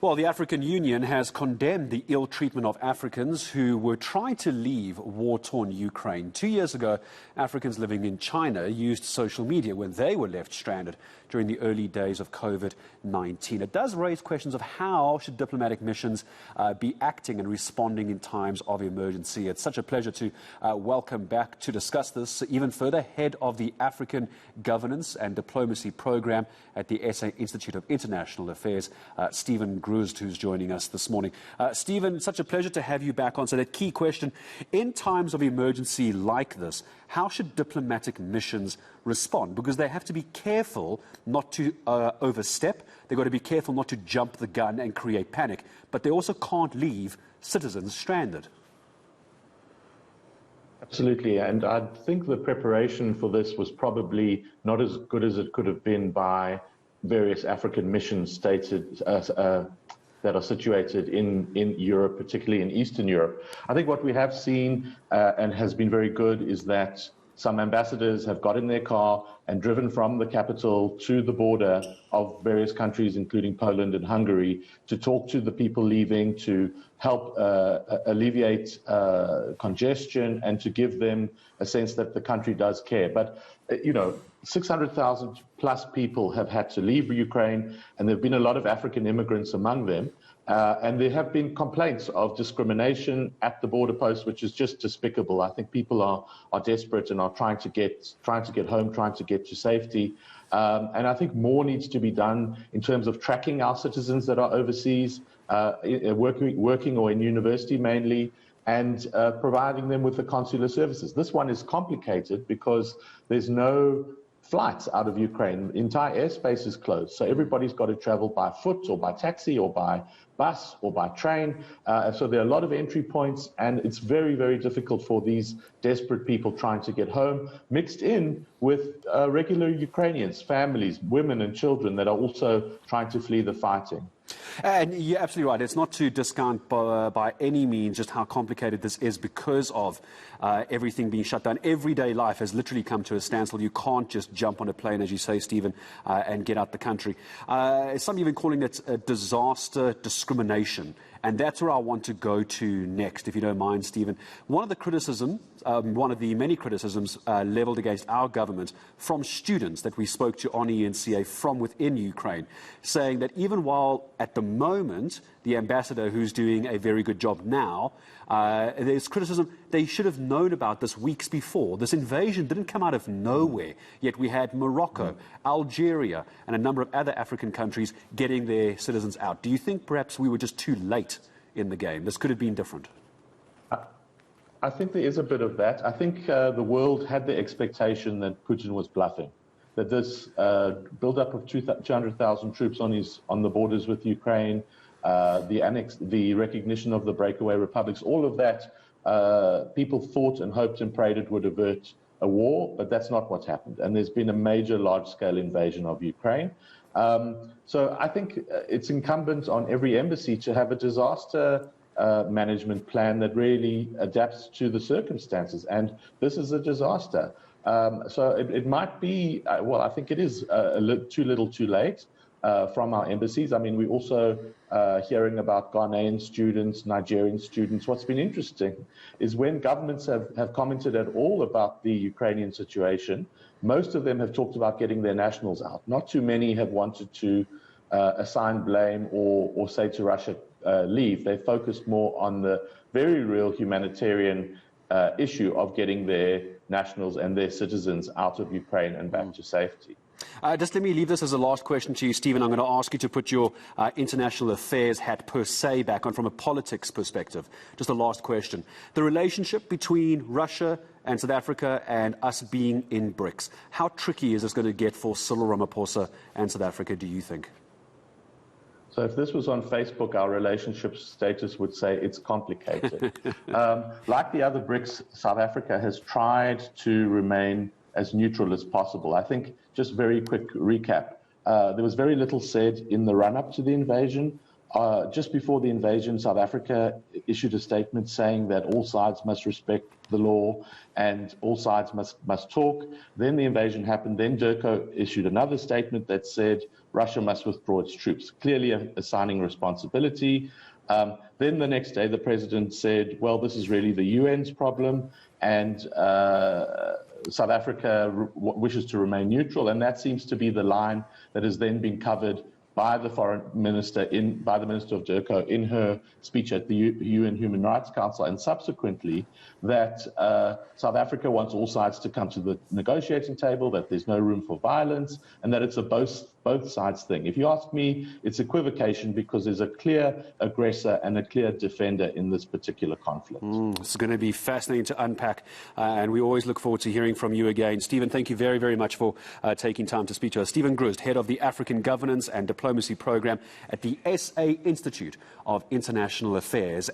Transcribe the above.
Well, the African Union has condemned the ill treatment of Africans who were trying to leave war-torn Ukraine. 2 years ago, Africans living in China used social media when they were left stranded during the early days of COVID-19. It does raise questions of how should diplomatic missions be acting and responding in times of emergency. It's such a pleasure to welcome back to discuss this even further, head of the African Governance and Diplomacy Program at the SA Institute of International Affairs, Stephen Gruzd, who's joining us this morning. Stephen, such a pleasure to have you back on. So that key question, in times of emergency like this, how should diplomatic missions respond? Because they have to be careful not to overstep. They've got to be careful not to jump the gun and create panic. But they also can't leave citizens stranded. Absolutely, and I think the preparation for this was probably not as good as it could have been by various African missions stated that are situated in Europe, particularly in Eastern Europe. I think what we have seen and has been very good is that some ambassadors have got in their car and driven from the capital to the border of various countries, including Poland and Hungary, to talk to the people leaving, to help alleviate congestion and to give them a sense that the country does care. But, 600,000 plus people have had to leave Ukraine, and there have been a lot of African immigrants among them. And there have been complaints of discrimination at the border post, which is just despicable. I think people are desperate and are trying to get home, trying to get to safety. And I think more needs to be done in terms of tracking our citizens that are overseas, working or in university mainly, and providing them with the consular services. This one is complicated because there's no flights out of Ukraine. The entire airspace is closed. So everybody's got to travel by foot or by taxi or by bus or by train. So there are a lot of entry points, and it's very, very difficult for these desperate people trying to get home, mixed in with regular Ukrainians, families, women and children that are also trying to flee the fighting. And you're absolutely right. It's not to discount by any means just how complicated this is because of everything being shut down. Everyday life has literally come to a standstill. You can't just jump on a plane, as you say, Stephen, and get out the country. Some even calling it disaster discrimination. And that's where I want to go to next, if you don't mind, Stephen. One of the many criticisms levelled against our government from students that we spoke to on ENCA from within Ukraine, saying that even while at the moment the ambassador, who's doing a very good job now, there's criticism they should have known about this weeks before. This invasion didn't come out of nowhere, yet we had Morocco, Algeria, and a number of other African countries getting their citizens out. Do you think perhaps we were just too late in the game? This could have been different. I think there is a bit of that. I think the world had the expectation that Putin was bluffing, that this build-up of 200,000 troops on the borders with Ukraine, the recognition of the breakaway republics, all of that, people thought and hoped and prayed it would avert a war, but that's not what's happened. And there's been a major large-scale invasion of Ukraine. So I think it's incumbent on every embassy to have a disaster management plan that really adapts to the circumstances. And this is a disaster. So it might be, I think it is too little too late from our embassies. I mean, we're also hearing about Ghanaian students, Nigerian students. What's been interesting is when governments have commented at all about the Ukrainian situation, most of them have talked about getting their nationals out. Not too many have wanted to assign blame or say to Russia, leave. They focused more on the very real humanitarian issue of getting their nationals and their citizens out of Ukraine and back to safety. Just let me leave this as a last question to you, Stephen. I'm going to ask you to put your international affairs hat per se back on from a politics perspective. Just a last question. The relationship between Russia and South Africa and us being in BRICS, how tricky is this going to get for Cyril Ramaphosa and South Africa, do you think? So if this was on Facebook, our relationship status would say it's complicated. Like the other BRICS, South Africa has tried to remain as neutral as possible. I think, just very quick recap, there was very little said in the run-up to the invasion just before the invasion, South Africa issued a statement saying that all sides must respect the law and all sides must talk. Then the invasion happened. Then Durko issued another statement that said Russia must withdraw its troops, clearly assigning responsibility. Then the next day, the president said, well, this is really the UN's problem, and South Africa wishes to remain neutral. And that seems to be the line that has then been covered by the foreign minister, by the Minister of Durko in her speech at the UN Human Rights Council, and subsequently that South Africa wants all sides to come to the negotiating table, that there's no room for violence, and that it's a both sides thing. If you ask me, it's equivocation because there's a clear aggressor and a clear defender in this particular conflict. It's going to be fascinating to unpack, and we always look forward to hearing from you again. Stephen, thank you very, very much for taking time to speak to us. Stephen Gruzd, head of the African Governance and Diplomacy Program at the SA Institute of International Affairs.